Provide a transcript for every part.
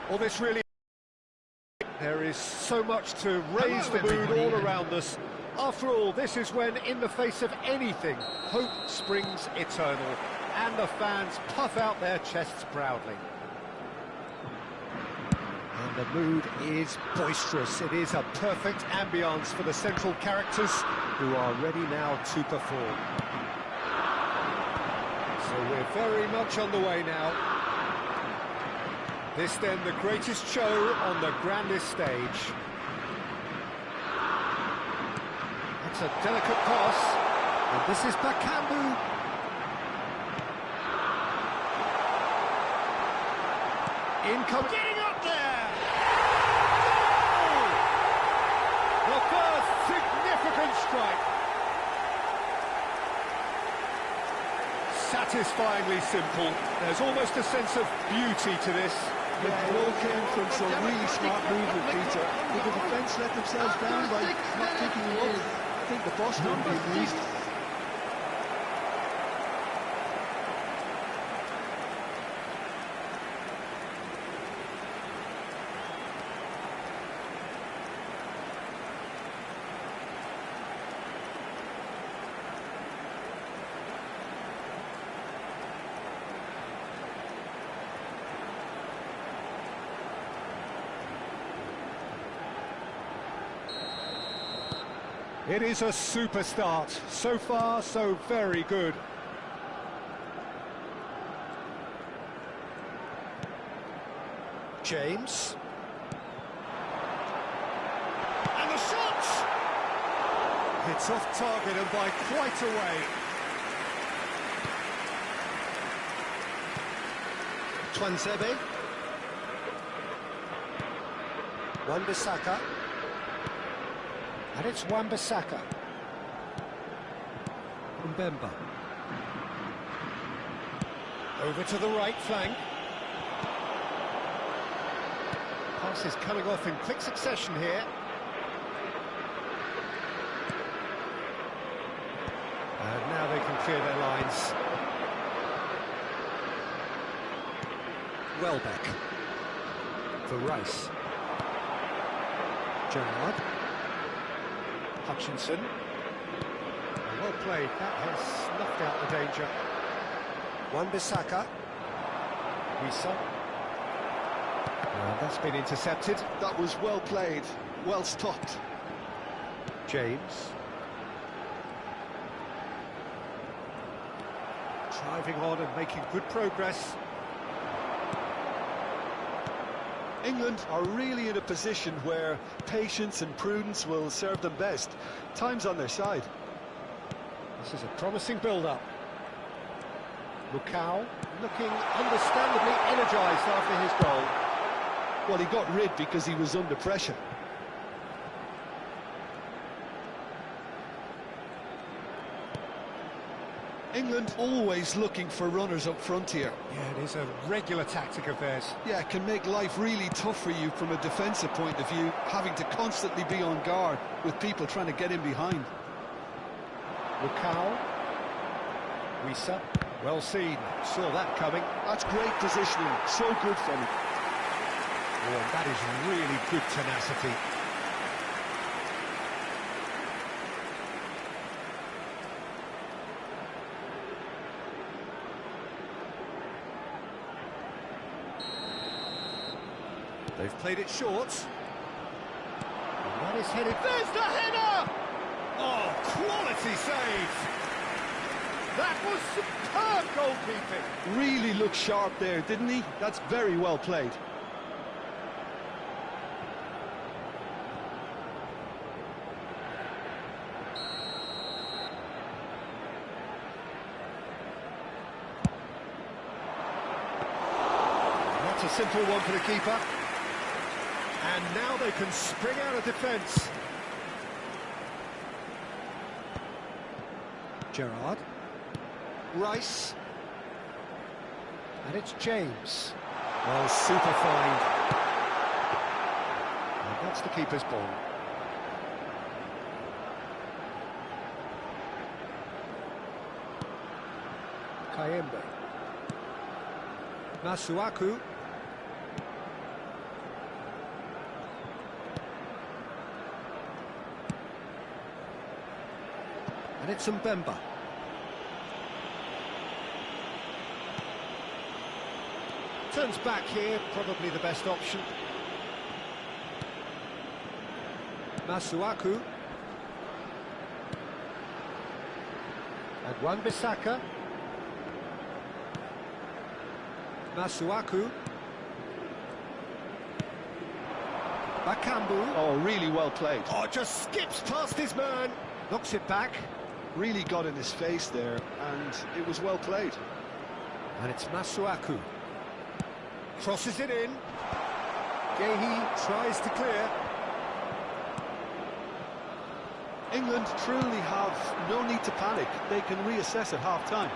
Well, this really... There is so much to raise the mood all around us. After all, this is when, in the face of anything, hope springs eternal, and the fans puff out their chests proudly. And the mood is boisterous. It is a perfect ambience for the central characters, who are ready now to perform. So we're very much on the way now. This then the greatest show on the grandest stage. It's a delicate pass, and this is Bakambu. Incoming, getting up there! Oh! The first significant strike. Satisfyingly simple. There's almost a sense of beauty to this. The goal came from some really smart movement, Peter. Did the defence let themselves down by not picking him up? I think the boss wouldn't be amused. It is a super start. So far, so very good. James. And the shot! It's off target and by quite a way. Twansebe. Wan-Bissaka. And it's Wan-Bissaka. Mbemba. Over to the right flank. Pass is coming off in quick succession here. And now they can clear their lines. Welbeck. For Rice. Gerrard. Hutchinson. Well played, that has snuffed out the danger. Wan-Bissaka. Wissa. That's been intercepted. That was well played, well stopped. James. Driving on and making good progress. England are really in a position where patience and prudence will serve them best. Time's on their side. This is a promising build-up. Lukau looking understandably energised after his goal. Well, he got rid because he was under pressure. England always looking for runners up front here. Yeah, it is a regular tactic of theirs. Yeah, it can make life really tough for you from a defensive point of view, having to constantly be on guard with people trying to get in behind. Lukau. Wissa. Well seen. Saw that coming. That's great positioning. So good from him. Oh, that is really good tenacity. They've played it short. And that is headed... There's the header! Oh, quality save! That was superb goalkeeping! Really looked sharp there, didn't he? That's very well played. That's a simple one for the keeper. And now they can spring out of defence. Gerrard. Rice. And it's James. Well, super fine. And that's the keeper's ball. Kayembe. Masuaku. And it's Mbemba. Turns back here, probably the best option. Masuaku. And Wan-Bissaka. Masuaku. Bakambu. Oh, really well played. Oh, just skips past his man. Knocks it back. Really got in his face there, and it was well played. And it's Masuaku. Crosses it in. Gehi tries to clear. England truly have no need to panic. They can reassess at half-time.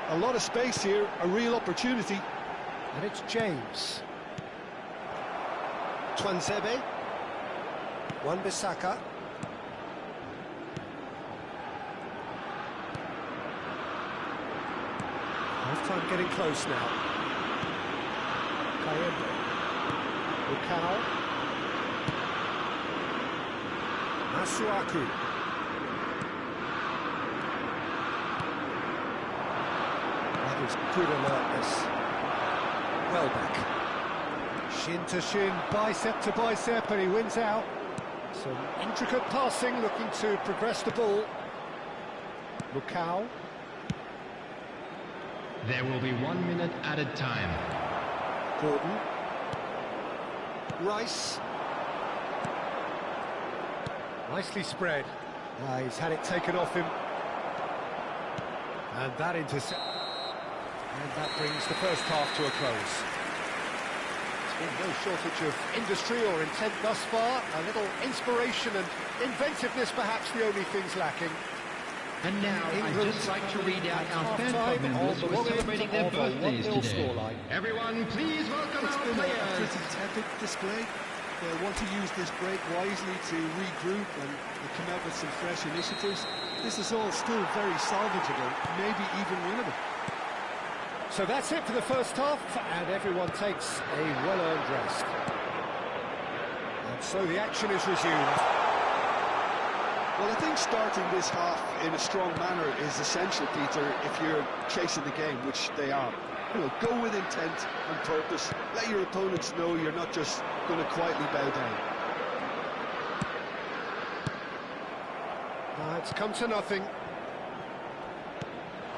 A lot of space here, a real opportunity. And it's James. Tuanzebe. Wan-Bissaka. Half-time getting close now. Kayembe. Lukao. Masuaku. That is good alertness. Welbeck. Shin to shin, bicep to bicep, and he wins out. Some intricate passing, looking to progress the ball. Lukao. There will be 1 minute added time. Gordon. Rice. Nicely spread. He's had it taken off him. And that intercept. And that brings the first half to a close. There's been no shortage of industry or intent thus far. A little inspiration and inventiveness, perhaps the only things lacking. And now I'd just like to read out our fan club members who are celebrating their birthdays today. Everyone, please welcome It's our been a players. pretty tepid display. They want to use this break wisely to regroup and come out with some fresh initiatives. This is all still very salvageable, maybe even winnable. So that's it for the first half, and everyone takes a well-earned rest. And so the action is resumed. Well, I think starting this half in a strong manner is essential, Peter, if you're chasing the game, which they are. You know, go with intent and purpose. Let your opponents know you're not just going to quietly bow down. It's come to nothing.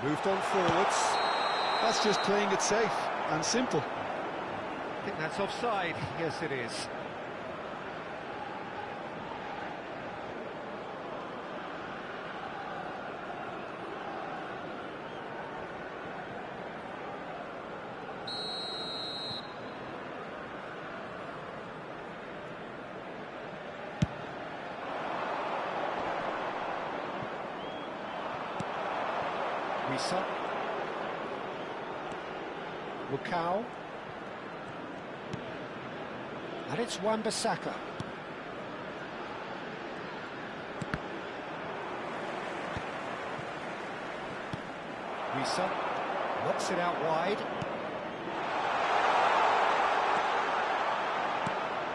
Moved on forwards. That's just playing it safe and simple. I think that's offside. Yes, it is. Wissa. Lukao. And it's Wan-Bissaka. Wissa knocks it out wide.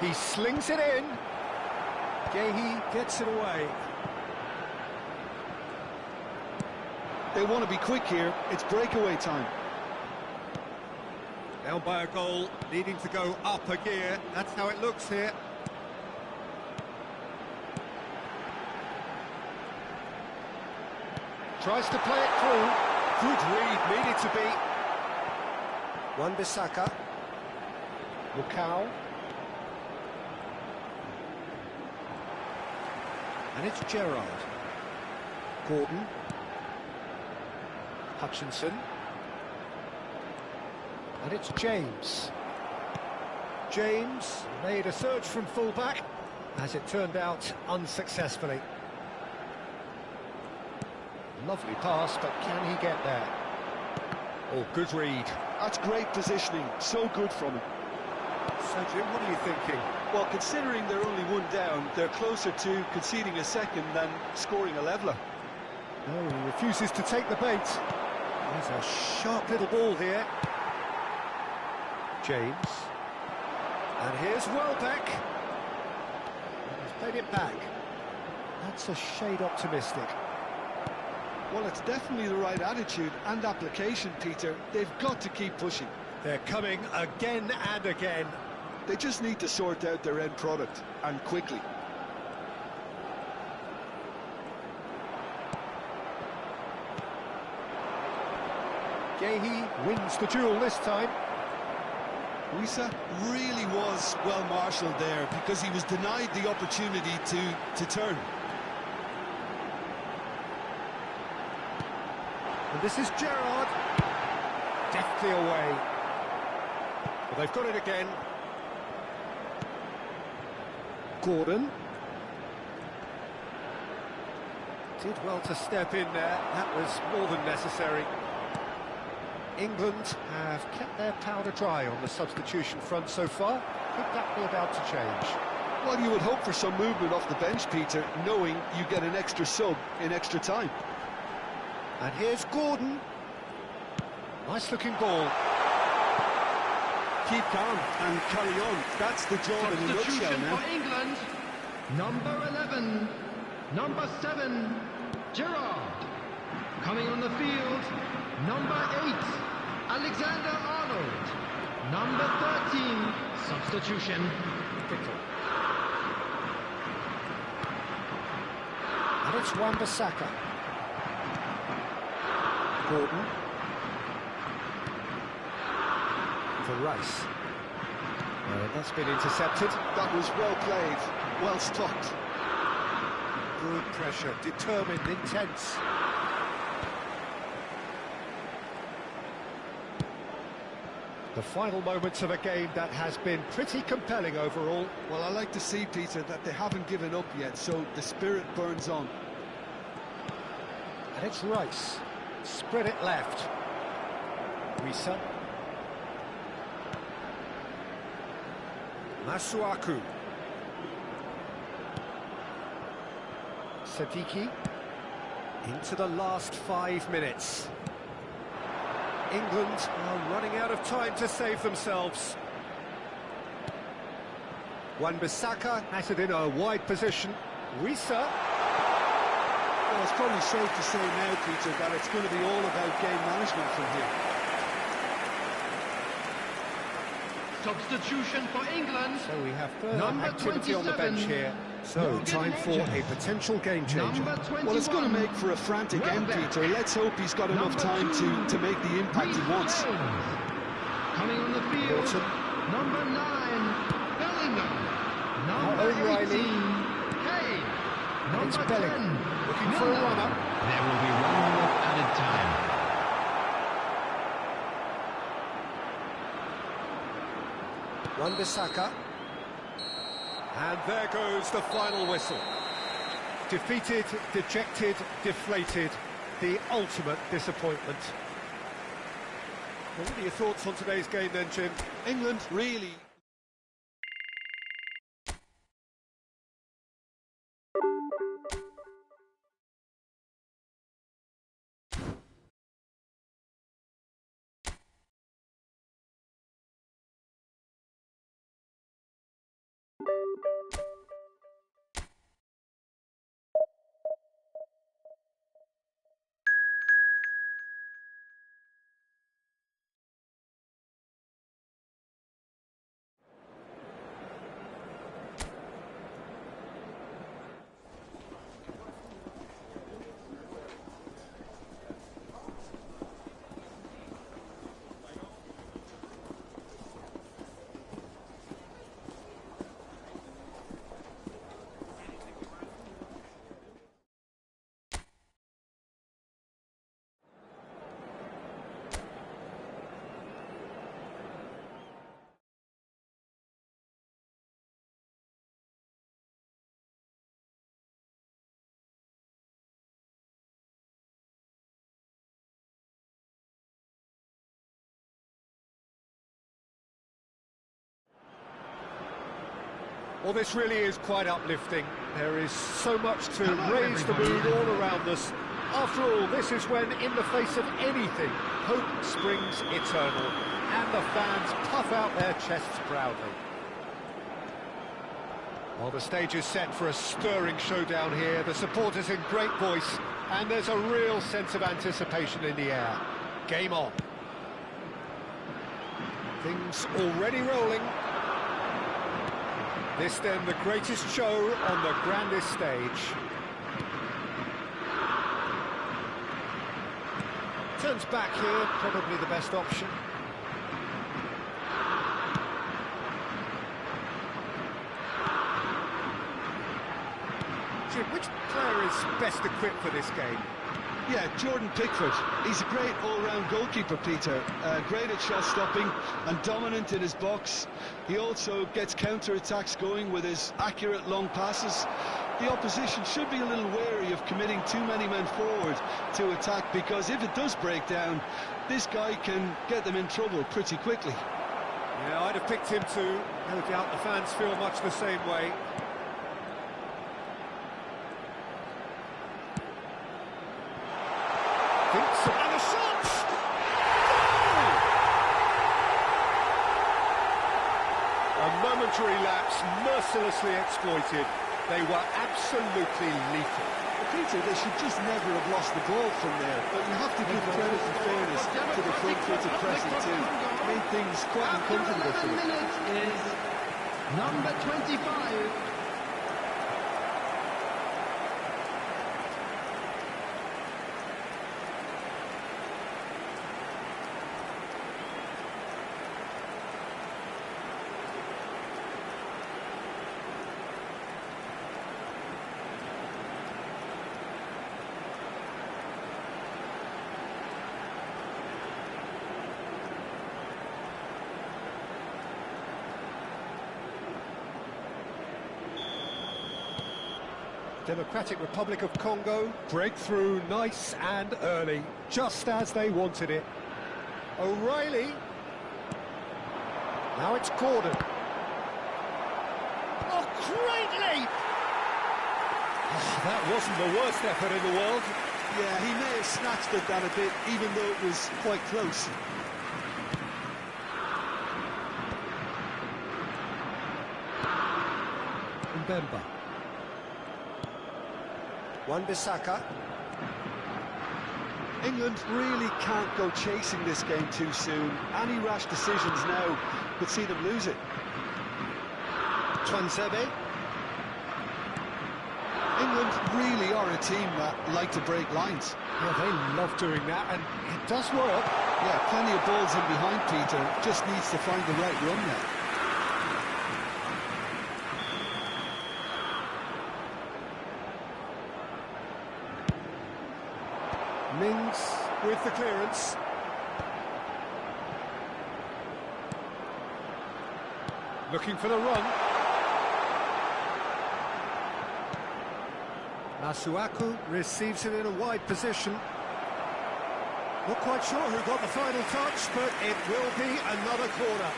He slings it in. Gehi gets it away. They want to be quick here. It's breakaway time. Down by a goal, needing to go up a gear. That's how it looks here. Tries to play it through. Good read, needed to be. Wan-Bissaka. Lukao. And it's Gerrard. Gordon. Hutchinson. And it's James. James made a surge from full-back, as it turned out unsuccessfully. Lovely pass, but can he get there? Oh, good read. That's great positioning, so good from him. So, Jim, what are you thinking? Well, considering they're only one down, they're closer to conceding a second than scoring a leveller. No, he refuses to take the bait. There's a sharp little ball here. James. And here's Welbeck. He's played it back. That's a shade optimistic. Well, it's definitely the right attitude and application, Peter. They've got to keep pushing. They're coming again and again. They just need to sort out their end product, and quickly. Gehi wins the duel this time. Wissa really was well marshalled there because he was denied the opportunity to turn. And this is Gerrard. Deftly away. Well, they've got it again. Gordon. Did well to step in there. That was more than necessary. England have kept their powder dry on the substitution front so far. Could that be about to change? Well, you would hope for some movement off the bench, Peter, knowing you get an extra sub in extra time. And here's Gordon. Nice looking ball. Keep calm and carry on. That's the job in a nutshell Substitution now. for England. Number 11, number 7, Gerrard. Coming on the field, number 8, Alexander-Arnold. Number 13, substitution. And it's Wan-Bissaka. Gordon. For Rice. That's been intercepted. That was well played, well stopped. Good pressure, determined, intense. The final moments of a game that has been pretty compelling overall. Well, I like to see, Peter, that they haven't given up yet, so the spirit burns on. And it's Rice. Spread it left. Wissa. Masuaku. Sadiki. Into the last 5 minutes. England are running out of time to save themselves. Wan-Bissaka has it in a wide position. Wissa. Well, it's probably safe to say now, Peter, that it's going to be all about game management from here. Substitution for England. So we have further Number activity on the bench 27, here. So time for a potential game changer. Number 21, Well, it's going to make for a frantic end, Peter. Let's hope he's got enough time to make the impact he wants. Coming on the field, Wilson. number 9, Bellingham. Now Number O'Reilly. 18, Kane. It's Number Bellingham 10, looking for a Milner. run-up. There will be 1 minute added time. Wan-Bissaka. And there goes the final whistle. Defeated, dejected, deflated. The ultimate disappointment. What are your thoughts on today's game then, Jim? England really... Well, this really is quite uplifting. There is so much to raise the mood all around us. After all, this is when, in the face of anything, hope springs eternal, and the fans puff out their chests proudly. While the stage is set for a stirring showdown here, the supporters in great voice And there's a real sense of anticipation in the air. Game on. Things already rolling. This then the greatest show on the grandest stage. Turns back here, probably the best option. Jim, which player is best equipped for this game? Yeah, Jordan Pickford. He's a great all-round goalkeeper, Peter. Great at shot stopping and dominant in his box. He also gets counter-attacks going with his accurate long passes. The opposition should be a little wary of committing too many men forward to attack, because if it does break down, this guy can get them in trouble pretty quickly. Yeah, I'd have picked him too. No doubt the fans feel much the same way. And a shot! Goal! A momentary lapse, mercilessly exploited. They were absolutely lethal. Peter, they should just never have lost the ball from there, but you have to give credit and fairness to the front-footed pressing too. Made things quite uncomfortable for them. Is number 25. Democratic Republic of Congo, breakthrough nice and early, just as they wanted it. O'Reilly. Now it's Gordon. Oh, great leap! Oh, that wasn't the worst effort in the world. Yeah, he may have snatched at that a bit, even though it was quite close. Mbemba. Wan-Bissaka. England really can't go chasing this game too soon. Any rash decisions now could see them lose it. Tuanzebe. England really are a team that like to break lines. Yeah, they love doing that, and it does work. Yeah, plenty of balls in behind Peter. Just needs to find the right run now. Mings with the clearance. Looking for the run. Masuaku receives it in a wide position. Not quite sure who got the final touch, but it will be another corner.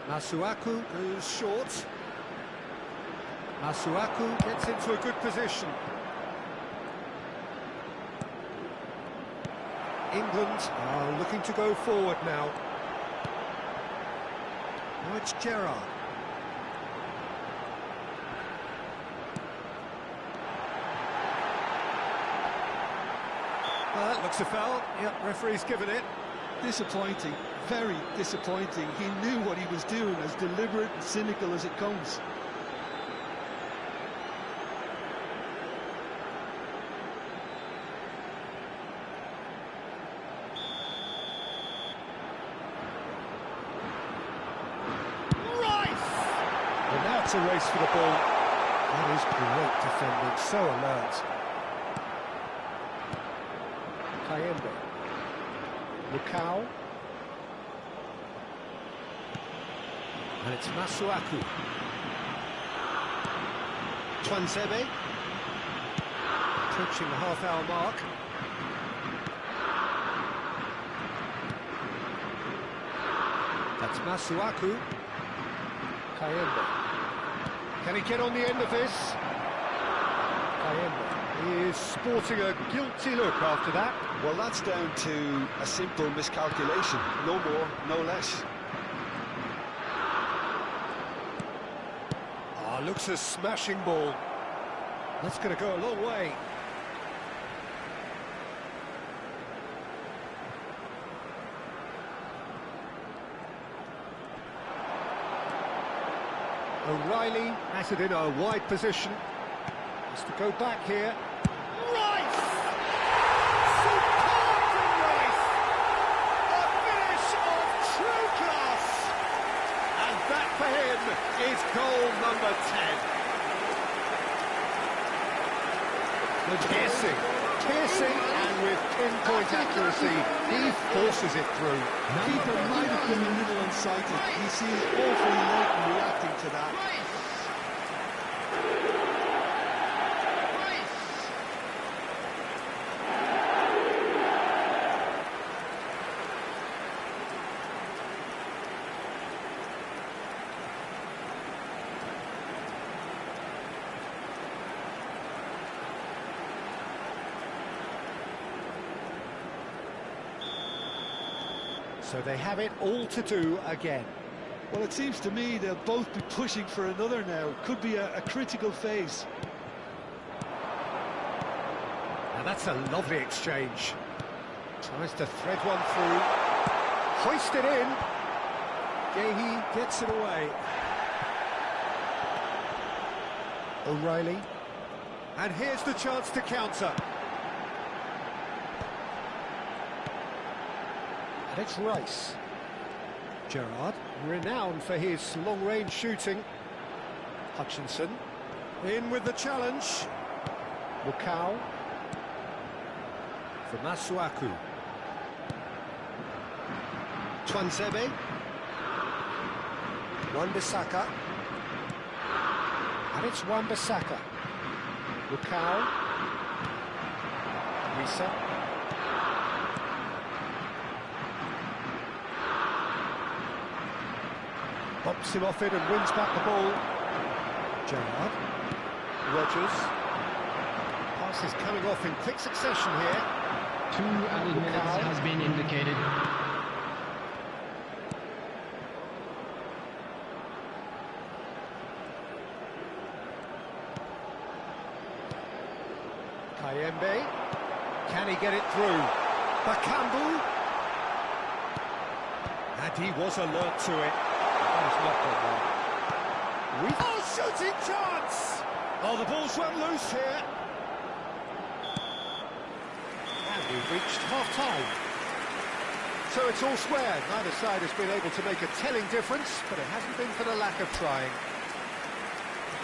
Masuaku goes short. Masuaku gets into a good position. England are looking to go forward now. Now it's Gerrard. That looks a foul. Yep, referee's given it. Disappointing, very disappointing. He knew what he was doing, as deliberate and cynical as it comes. Rice! And now it's a race for the ball. That is great defending, so alert. Kayembe. Lukau. And it's Masuaku. Tuanzebe. Approaching the half-hour mark. That's Masuaku. Kayembe. Can he get on the end of this? Kayembe. He is sporting a guilty look after that. Well, that's down to a simple miscalculation. No more, no less. Ah, looks a smashing ball. That's going to go a long way. O'Reilly has it in a wide position. Has to go back here. Rice! Superb from Rice! A finish of true class! And that for him is goal number 10. Piercing, and with pinpoint accuracy, he forces it through. Keeper might have been a little unsighted. He seems awfully late in reacting to that. So they have it all to do again. Well, it seems to me they'll both be pushing for another now. Could be a critical phase. Now that's a lovely exchange. Tries to thread one through. Hoist it in. Gahey gets it away. O'Reilly. And here's the chance to counter. And it's Rice. Gerrard, renowned for his long-range shooting. Hutchinson, in with the challenge. Mukau. For Masuaku. Twanzebe. Wan-Bissaka. And it's Wan-Bissaka. Mukau. Risa. Pops him off it and wins back the ball. Gerrard. Rodgers. Pass is coming off in quick succession here. 2 added minutes has been indicated. Kayembe. Can he get it through? Bakambu. And he was alert to it. That is not good one. Oh, shooting chance! Oh, the ball's run loose here. And we've reached half-time. So it's all square. Neither side has been able to make a telling difference, but it hasn't been for the lack of trying.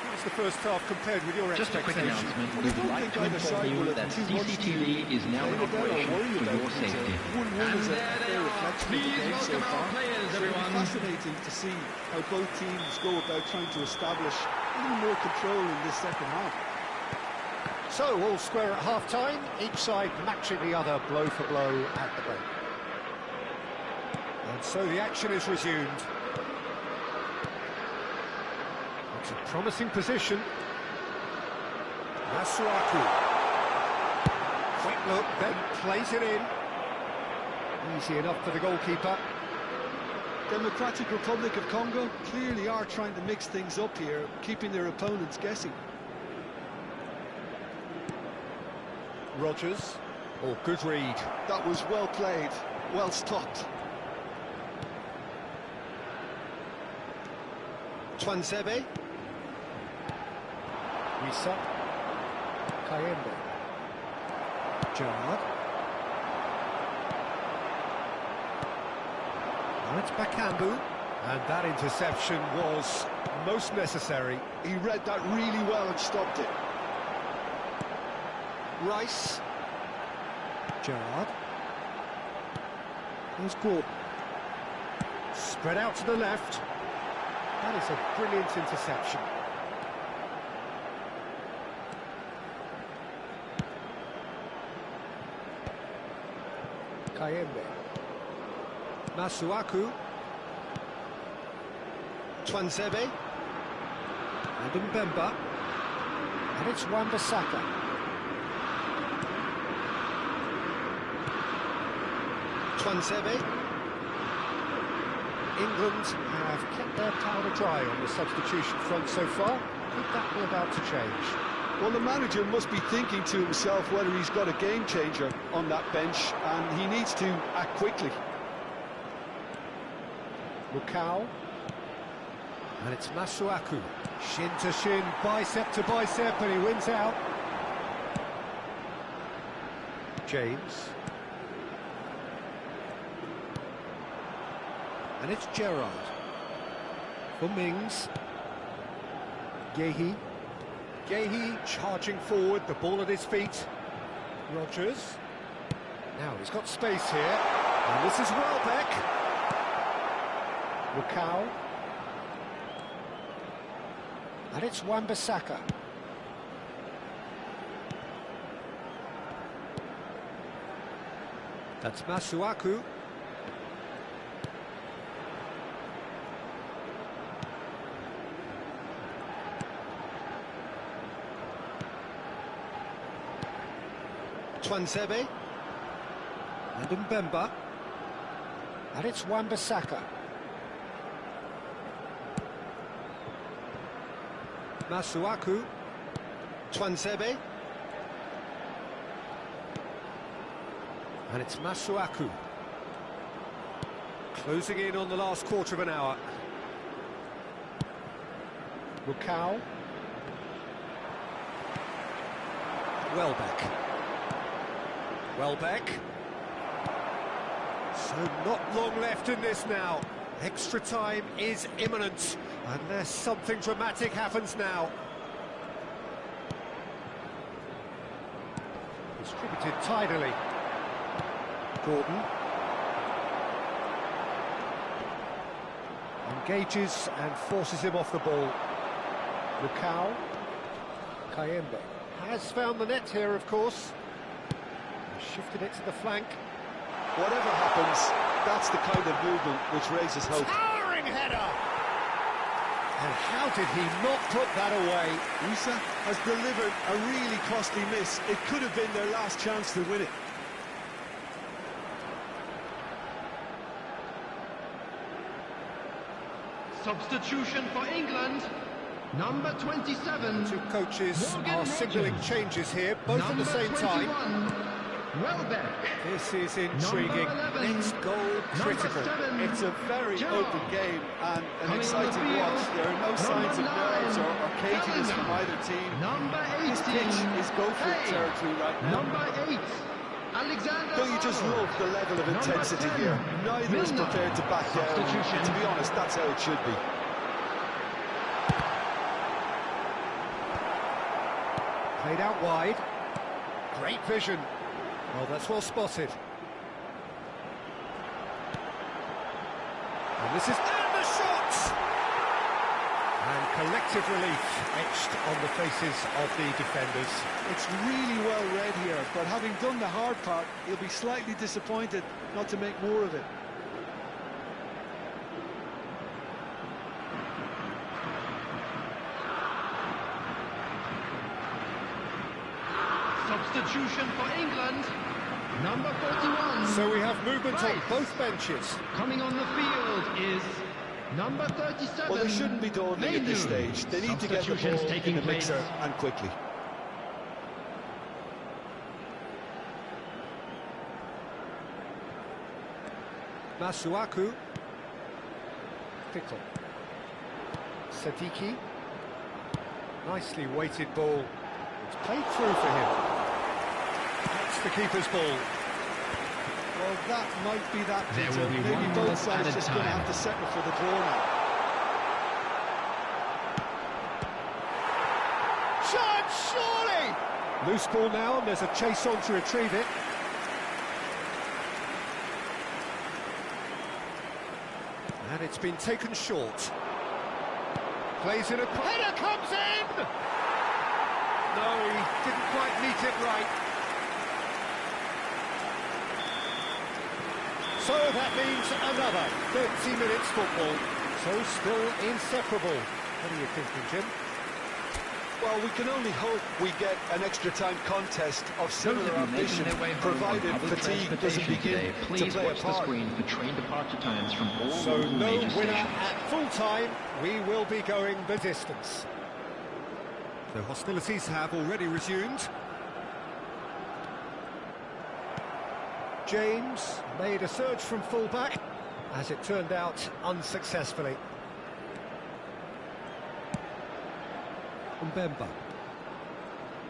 How's the first half compared with your Just a quick expectations? announcement. We would like to inform you that CCTV is now in operation for your safety. 1-1 is a fair reflection of the Please game so welcome far. our players, It's really everyone. fascinating to see how both teams go about trying to establish a little more control in this second half. So, all square at half-time, each side matching the other blow for blow at the break. And so the action is resumed. It's a promising position. Masuaku. Quick look, then plays it in. Easy enough for the goalkeeper. Democratic Republic of Congo clearly are trying to mix things up here, keeping their opponents guessing. Rodgers. Oh, good read. That was well played, well stopped. Twanzebe. Risa. Kayembe. Gerrard. Now it's Bakambu. And that interception was most necessary. He read that really well and stopped it. Rice. Gerrard. Here's Gordon. Spread out to the left. That is a brilliant interception. Kayembe. Masuaku. Twanzebe. And Mbemba. And it's Wan-Bissaka. Twansebe. England have kept their powder dry on the substitution front so far. Could that be about to change? Well, the manager must be thinking to himself whether he's got a game changer on that bench, and he needs to act quickly. Lukau. And it's Masuaku. Shin to shin, bicep to bicep, and he wins out. James. And it's Gerrard. For Mings. Gehi. Gehi charging forward, the ball at his feet. Rodgers. Now he's got space here. And this is Welbeck. Lukau. And it's Wan-Bissaka. That's Masuaku. Twansebe. And Mbemba. And it's Wan-Bissaka. Masuaku. Twansebe. And it's Masuaku. Closing in on the last quarter of an hour. Lukau. Welbeck. Welbeck. So not long left in this now. Extra time is imminent, unless something dramatic happens now. Distributed tidily. Gordon. Engages and forces him off the ball. Lukau. Kayembe has found the net here, of course. Shifted it to the flank. Whatever happens, that's the kind of movement which raises hope. Towering header! And how did he not put that away? Musa has delivered a really costly miss. It could have been their last chance to win it. Substitution for England. Number 27. Two coaches Morgan are Rogers. signalling changes here, both at the same time. Welbeck. This is intriguing. Number 11. Next goal critical. 7. It's a very Gerrard. open game and an Coming on exciting the field. watch. There are no signs of Number nerves 9. or caginess from Bellingham. either team. Number 18. This pitch is go-for-it Hey. territory right now. Number 8. Alexander. Don't you just Arnold. love the level of Number intensity 10. here? Neither is Milner. prepared to back down. Substitution. To be honest, that's how it should be. Played out wide. Great vision. Well, that's well spotted. And this is... And the shot! And collective relief etched on the faces of the defenders. It's really well read here, but having done the hard part, he'll be slightly disappointed not to make more of it. Substitution for England. Number 41. So we have movement on Right. both benches. Coming on the field is number 37. Well, they shouldn't be dawdling at this stage. They need to get the Substitutions ball taking in the place. mixer and quickly. Masuaku. Fickle. Sadiki. Nicely weighted ball. It's played through for him. That's the keeper's ball. Well, that might be that, There Peter. will be Maybe 1 both minute sides added just going to time. have to settle for the draw now. Shot, surely! Loose ball now, and there's a chase on to retrieve it. And it's been taken short. Plays in a... Header comes in! No, he didn't quite meet it right. So that means another 30 minutes football. So still inseparable. What are you thinking, Jim? Well, we can only hope we get an extra time contest of similar ambition, provided fatigue doesn't begin to play a part. The screen for train departure times from all So local no major winner stations. at full time. We will be going the distance. The hostilities have already resumed. James made a surge from full-back, as it turned out unsuccessfully. Mbemba.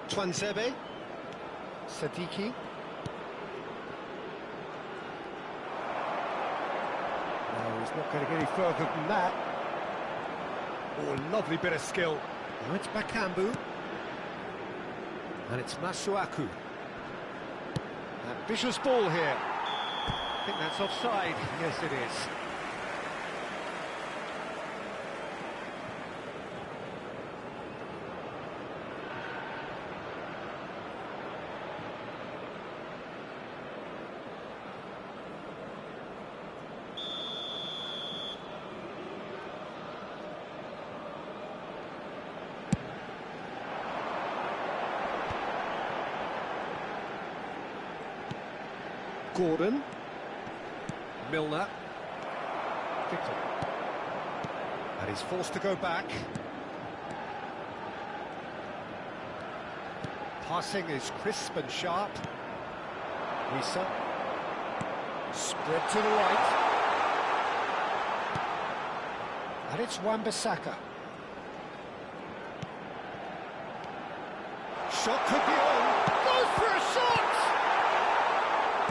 Twanzebe. Sadiki. No, he's not going to get any further than that. Oh, lovely bit of skill. Now it's Bakambu. And it's Masuaku. Ambitious ball here. I think that's offside. Yes, it is. Gordon. Milner. Victor. And he's forced to go back. Passing is crisp and sharp. Risa. Spread to the right. And it's Wan-Bissaka. Shot could be on. Goes for a shot!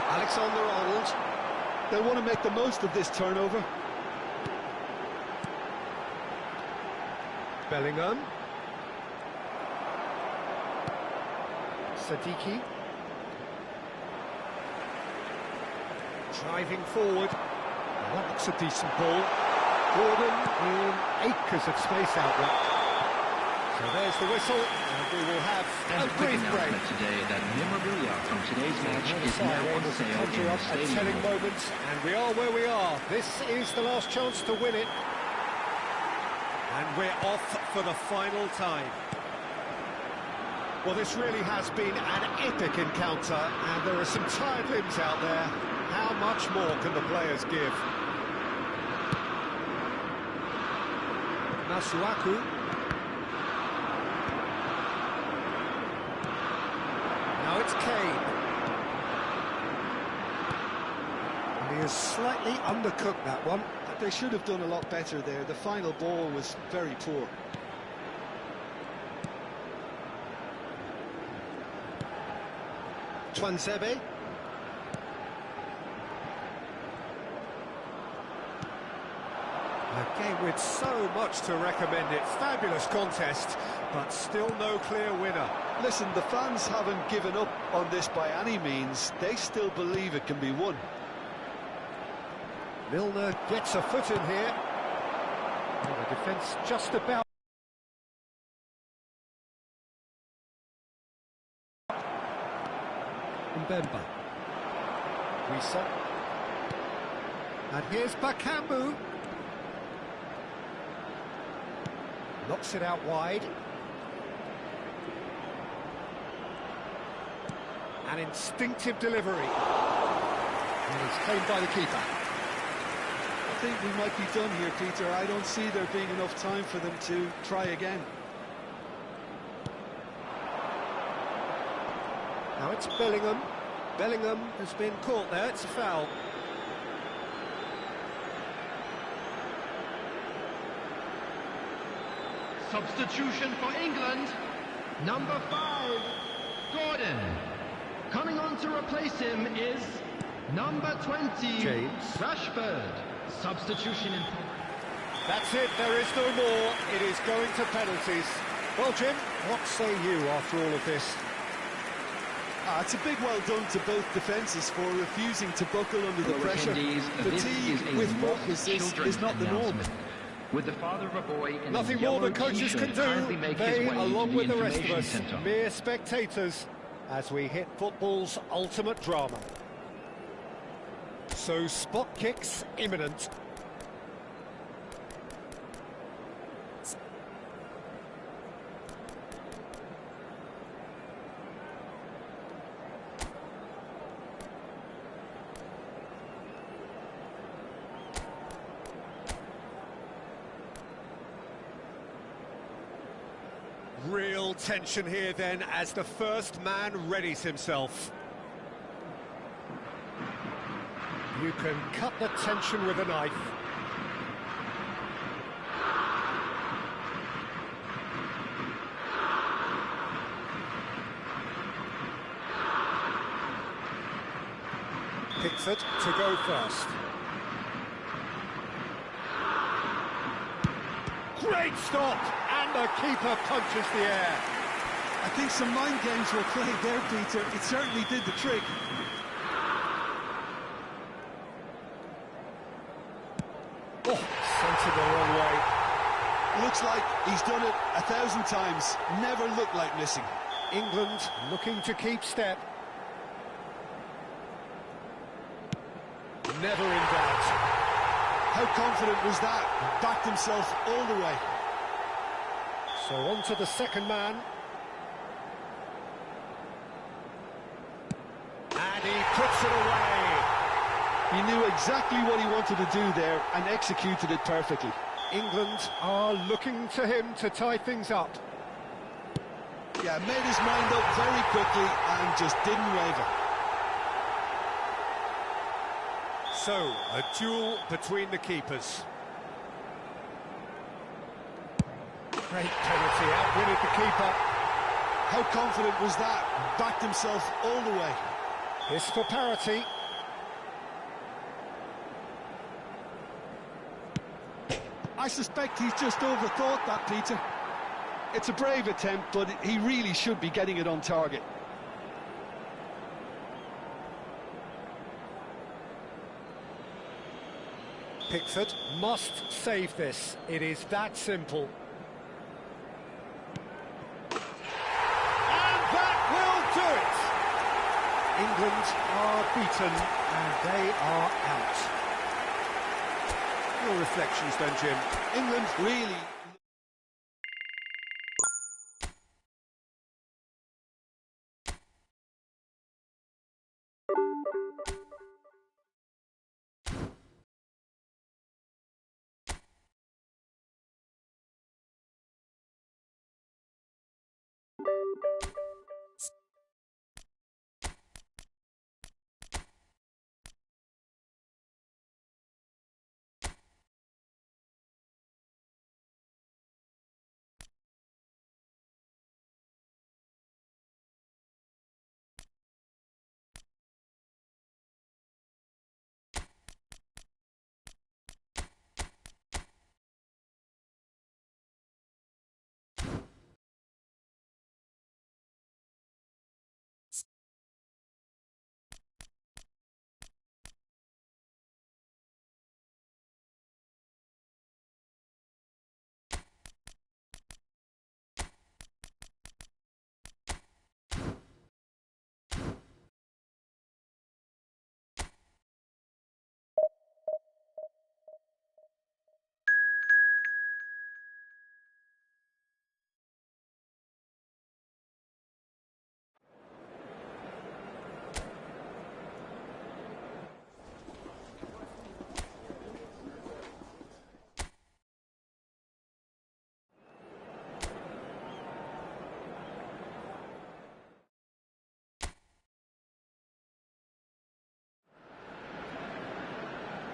Alexander-Arnold. They want to make the most of this turnover. Bellingham. Sadiki. Driving forward. Well, that looks a decent ball. Gordon in acres of space out there. So there's the whistle, and we will have And a brief break. today that memorabilia from today's match is now on Able to sale conjure in the up a telling stadium. moment, and we are where we are. This is the last chance to win it. And we're off for the final time. Well, this really has been an epic encounter, and there are some tired limbs out there. How much more can the players give? Masuaku. Now it's Kane. And he has slightly undercooked that one. They should have done a lot better there. The final ball was very poor. Twanzebe. A game with so much to recommend it. Fabulous contest, but still no clear winner. Listen, the fans haven't given up on this by any means. They still believe it can be won. Milner gets a foot in here. Well, the defence just about. Mbemba. Risa. And here's Bakambu. Knocks it out wide. An instinctive delivery. And it's claimed by the keeper. I think we might be done here, Peter. I don't see there being enough time for them to try again. Now it's Bellingham. Bellingham has been caught there. It's a foul. Substitution for England, number 5, Gordon. Coming on to replace him is number 20, James. Rashford. Substitution in... That's it, there is no more. It is going to penalties. Well, Jim, what say you after all of this? It's a big well done to both defences for refusing to buckle under the pressure. Fatigue with what resist is not the norm. With the father of a boy in Nothing a more yellow the coaches can t-shirt currently do. make They, his way along to with the rest of information us, centre. mere spectators, as we hit football's ultimate drama. So spot kicks imminent. Real tension here then as the first man readies himself. You can cut the tension with a knife. Pickford to go first. Great stop! And the keeper punches the air. I think some mind games were played there, Peter. It certainly did the trick. Oh, sent it the wrong way. Looks like he's done it 1,000 times. Never looked like missing. England looking to keep step. Never in doubt. How confident was that? Backed himself all the way. So on to the second man. And he puts it away. He knew exactly what he wanted to do there and executed it perfectly. England are looking to him to tie things up. Yeah, made his mind up very quickly and just didn't waver. So, a duel between the keepers. Great penalty, outwitted the keeper. How confident was that? Backed himself all the way. This for parity. I suspect he's just overthought that, Peter. It's a brave attempt, but he really should be getting it on target. Pickford must save this. It is that simple. And that will do it! England are beaten and they are out. Your reflections then, Jim? England really...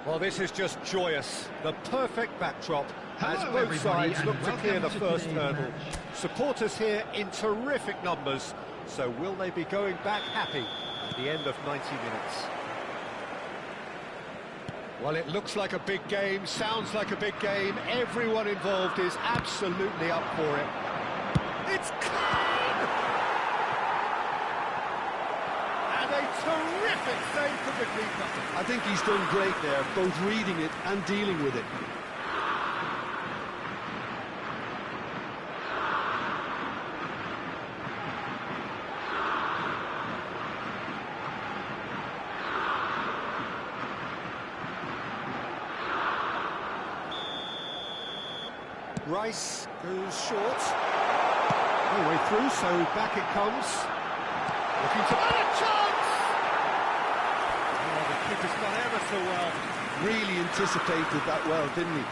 Well, this is just joyous. The perfect backdrop as Hello, both sides everybody, look and to clear the welcome to first today's hurdle. match. Supporters here in terrific numbers. So will they be going back happy at the end of 90 minutes? Well, it looks like a big game, sounds like a big game. Everyone involved is absolutely up for it. It's clean! And a terrific save from the keeper. I think he's done great there, both reading it and dealing with it. Rice goes short. All the way through, so back it comes. Looking to... And a chance! Oh, the keeper's done ever so well. Really anticipated that well, didn't he?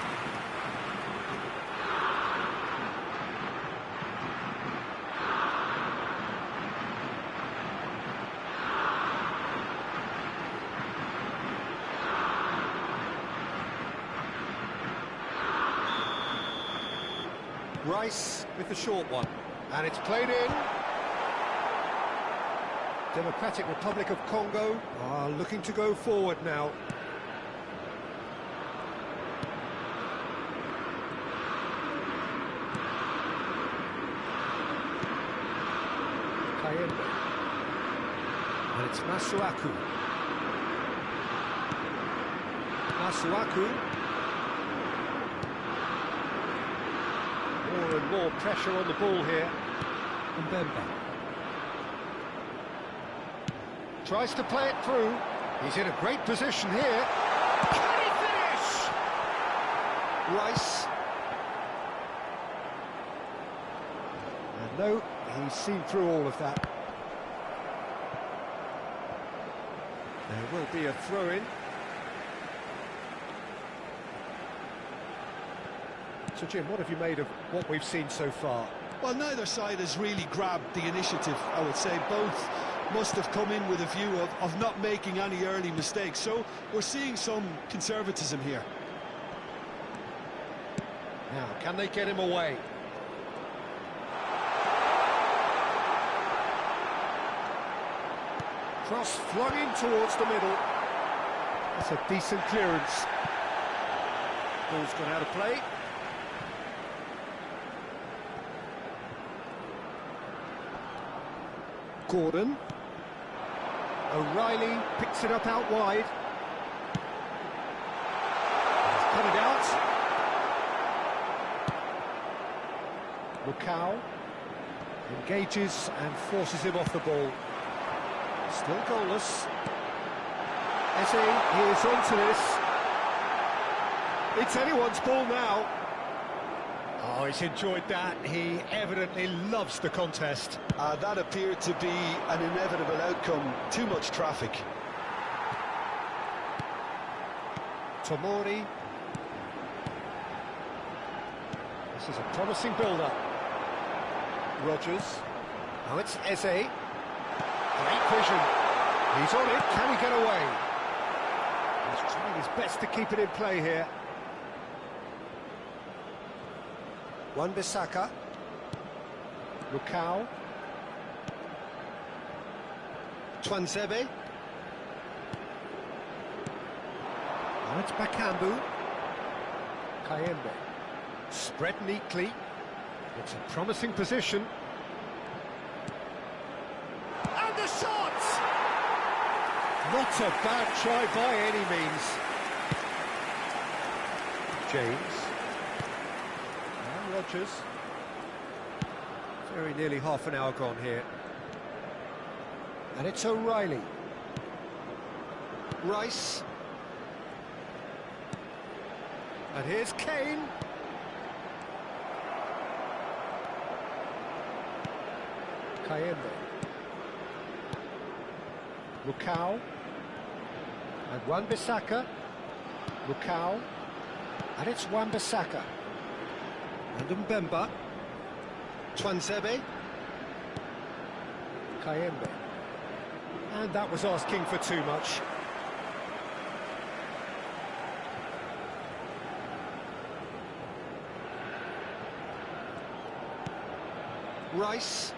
Rice with the short one. And it's played in. Democratic Republic of Congo are looking to go forward now. Kayembe. And it's Masuaku. Masuaku. More and more pressure on the ball here. Mbemba. Tries to play it through. He's in a great position here. Can he finish? Rice. And no, he's seen through all of that. There will be a throw-in. So Jim, what have you made of what we've seen so far? Well, neither side has really grabbed the initiative, I would say. Both must have come in with a view of not making any early mistakes. So we're seeing some conservatism here. Now, can they get him away? Cross flung in towards the middle. That's a decent clearance. Ball's gone out of play. Gordon. O'Reilly picks it up out wide. He's cut it out. Lukau engages and forces him off the ball. Still goalless. Eze, he is onto this. It's anyone's ball now. Oh, he's enjoyed that. He evidently loves the contest. That appeared to be an inevitable outcome. Too much traffic. Tomori. This is a promising build-up. Rogers. Now it's Eze. Great vision. He's on it. Can he get away? He's trying his best to keep it in play here. Wan-Bissaka. Lukau. Twanzebe. Now it's Bakambu. Kayembe. Spread neatly. It's a promising position. And the shot! Not a bad try by any means. James. And Rogers. Very nearly half an hour gone here. And it's O'Reilly. Rice. And here's Kane. Kayembe. Lukau. And Wan-Bissaka. Lukau. And it's Wan-Bissaka. And Mbemba. Twanzebe. Kayembe. And that was asking for too much. Rice.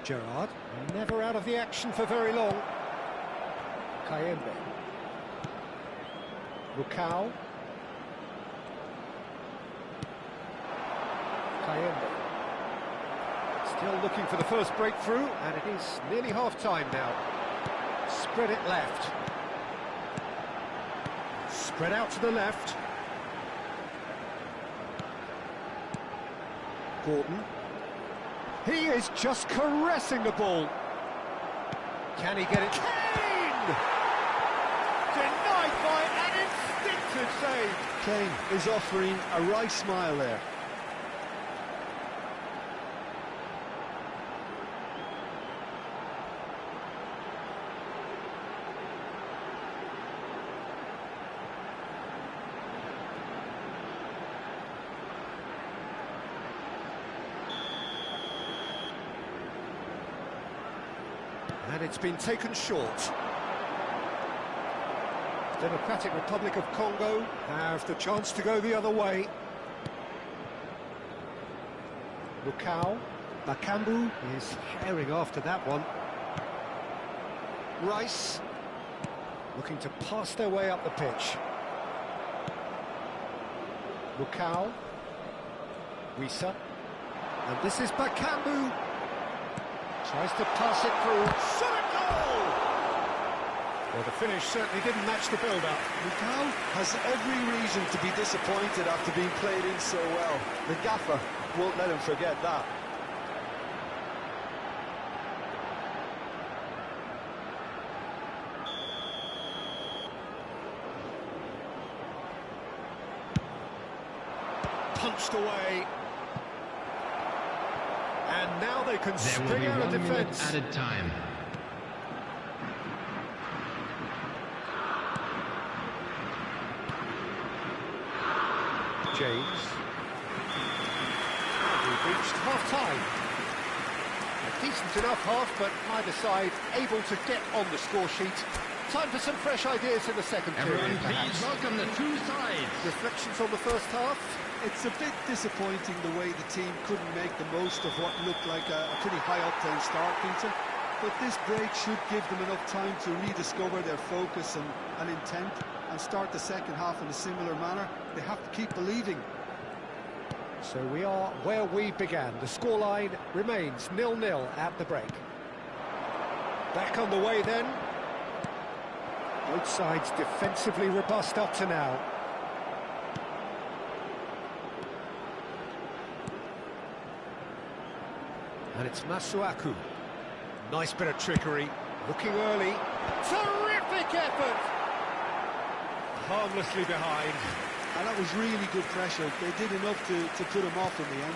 Gerrard, never out of the action for very long. Kayembe. Lukau. Kayembe. Still looking for the first breakthrough, and it is nearly half-time now. Spread it left. Spread out to the left. Gordon. He is just caressing the ball. Can he get it? Kane! Denied by an instinctive save. Kane is offering a wry smile there. And it's been taken short. Democratic Republic of Congo have the chance to go the other way. Lukau. Nakambu is herring after that one. Rice looking to pass their way up the pitch. Lukau. Wisa. And this is Bakambu. Tries to pass it through. Shot it, goal! Well, the finish certainly didn't match the build-up. Lukau has every reason to be disappointed after being played in so well. The gaffer won't let him forget that. Punched away. And now they can spring out of defence. Added time. James. We've reached half-time. A decent enough half, but neither side able to get on the score sheet. Time for some fresh ideas in the second period. Everyone, please welcome the two sides. Reflections on the first half? It's a bit disappointing the way the team couldn't make the most of what looked like a pretty high-octane start, Peter. But this break should give them enough time to rediscover their focus and intent and start the second half in a similar manner. They have to keep believing. So we are where we began. The scoreline remains 0-0 at the break. Back on the way then. Both sides defensively robust up to now. And it's Masuaku. Nice bit of trickery. Looking early. Terrific effort! Harmlessly behind. And that was really good pressure. They did enough to put him off in the end.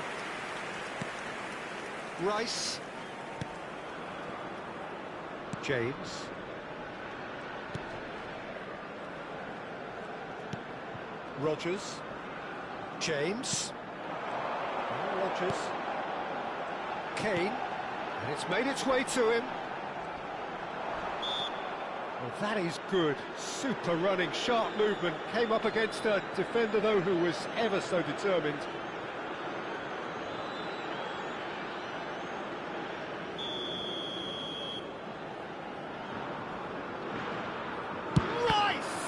Rice. James. Rogers. James. Rogers. Kane. And it's made its way to him. Well, that is good. Super running, sharp movement. Came up against a defender, though, who was ever so determined. Rice!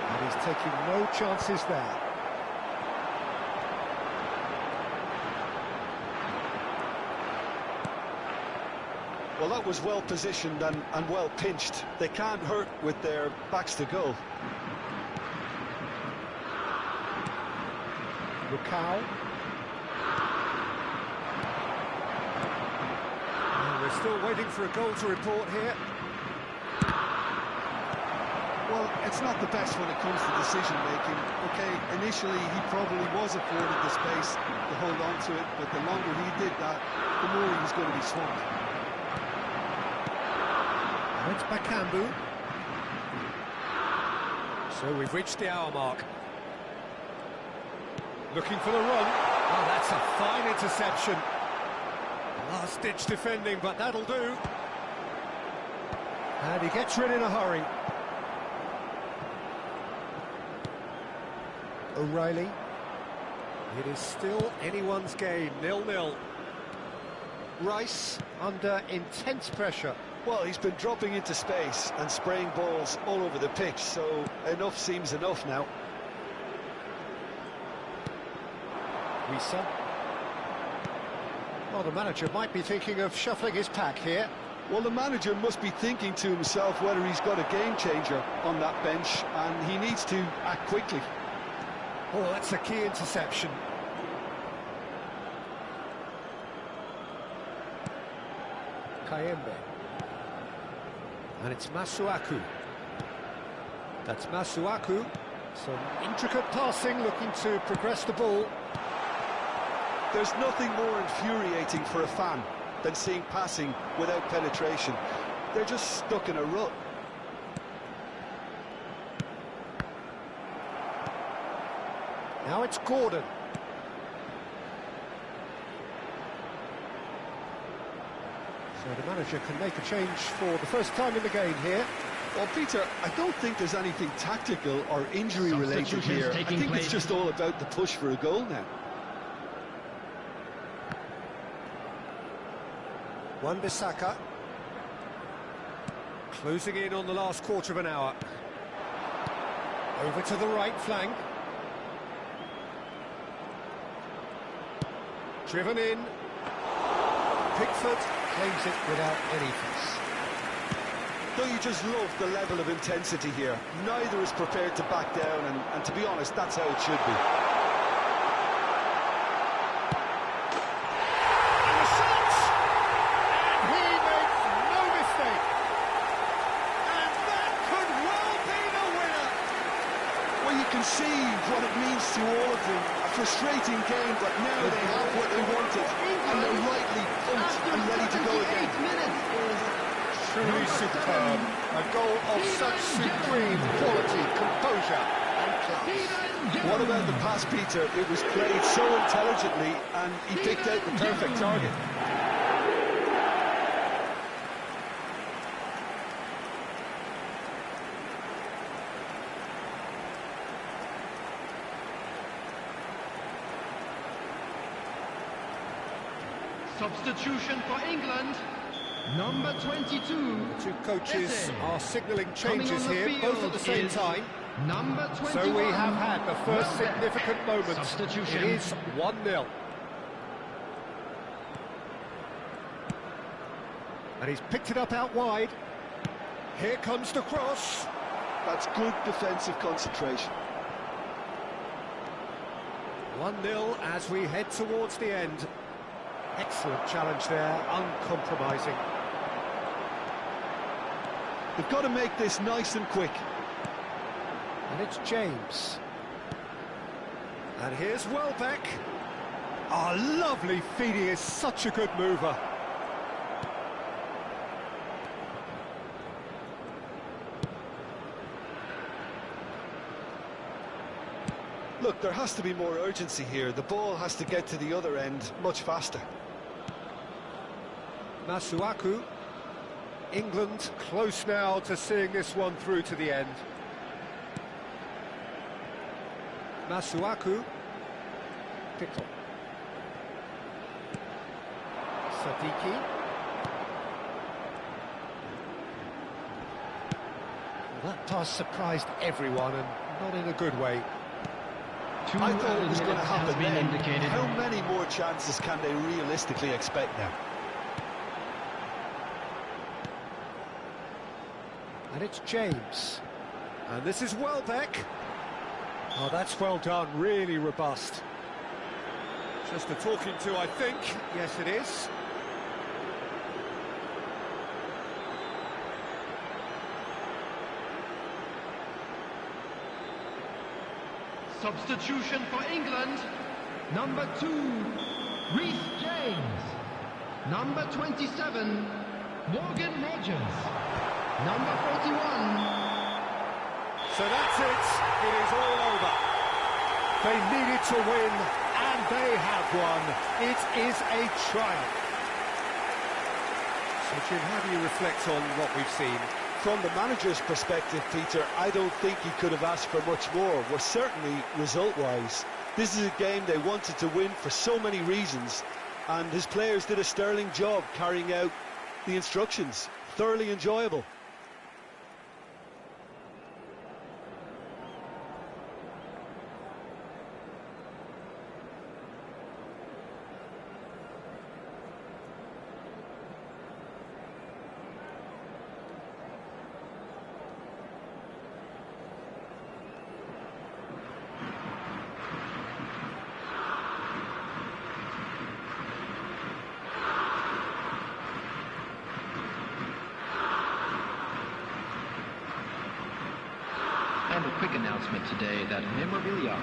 And he's taking no chances there. Well, that was well positioned and well pinched. They can't hurt with their backs to goal. Lukau. And we're still waiting for a goal to report here. Well, it's not the best when it comes to decision-making. OK, initially he probably was afforded the space to hold on to it, but the longer he did that, the more he was going to be swamped. It's Bakambu. So we've reached the hour mark. Looking for the run. Oh, that's a fine interception. Last-ditch defending, but that'll do. And he gets rid in a hurry. O'Reilly. It is still anyone's game, 0-0. Rice under intense pressure. Well, he's been dropping into space and spraying balls all over the pitch, so enough seems enough now. Wisa. Well, the manager might be thinking of shuffling his pack here. Well, the manager must be thinking to himself whether he's got a game changer on that bench, and he needs to act quickly. Oh, that's a key interception. Kayembe. And it's Masuaku. That's Masuaku. Some intricate passing, looking to progress the ball. There's nothing more infuriating for a fan than seeing passing without penetration. They're just stuck in a rut. Now it's Gordon. So the manager can make a change for the first time in the game here. Well, Peter, I don't think there's anything tactical or injury-related here. I think it's just all about the push for a goal now. Wan-Bissaka. Closing in on the last quarter of an hour. Over to the right flank. Driven in. Pickford claims it without any fuss. Don't you just love the level of intensity here? Neither is prepared to back down, and to be honest, that's how it should be. And a shot! And he makes no mistake. And that could well be the winner. Well, you can see what it means to all of them. A frustrating game, but now they have what they wanted, and they're rightly pumped and ready to go again. Truly superb. A goal of such supreme quality, composure and class. What about the pass, Peter? It was played so intelligently, and he picked out the perfect target. Substitution for England. Number 22. The two coaches are signalling changes here, field both at the same time. Number 21. So we have had the first significant moment. Substitution. It is 1-0. And he's picked it up out wide. Here comes the cross. That's good defensive concentration. 1-0 as we head towards the end. Excellent challenge there, uncompromising. They've got to make this nice and quick. And it's James. And here's Welbeck. Ah, lovely feed, he is such a good mover. Look, there has to be more urgency here. The ball has to get to the other end much faster. Masuaku. England close now to seeing this one through to the end. Masuaku. Pickle. Sadiki. Well, that pass surprised everyone, and not in a good way. I thought it was going to happen then. Indicated. How many more chances can they realistically expect now? And it's James. And this is Welbeck. Oh, that's well done, really robust. Just a talking to, I think. Yes, it is. Substitution for England. Number 2, Reece James. Number 27, Morgan Rogers. Number 41. So that's it. It is all over. They needed to win, and they have won. It is a triumph. So, Jim, how do you reflect on what we've seen? From the manager's perspective, Peter, I don't think he could have asked for much more. Well, certainly result-wise. This is a game they wanted to win for so many reasons, and his players did a sterling job carrying out the instructions. Thoroughly enjoyable. And a quick announcement today that memorabilia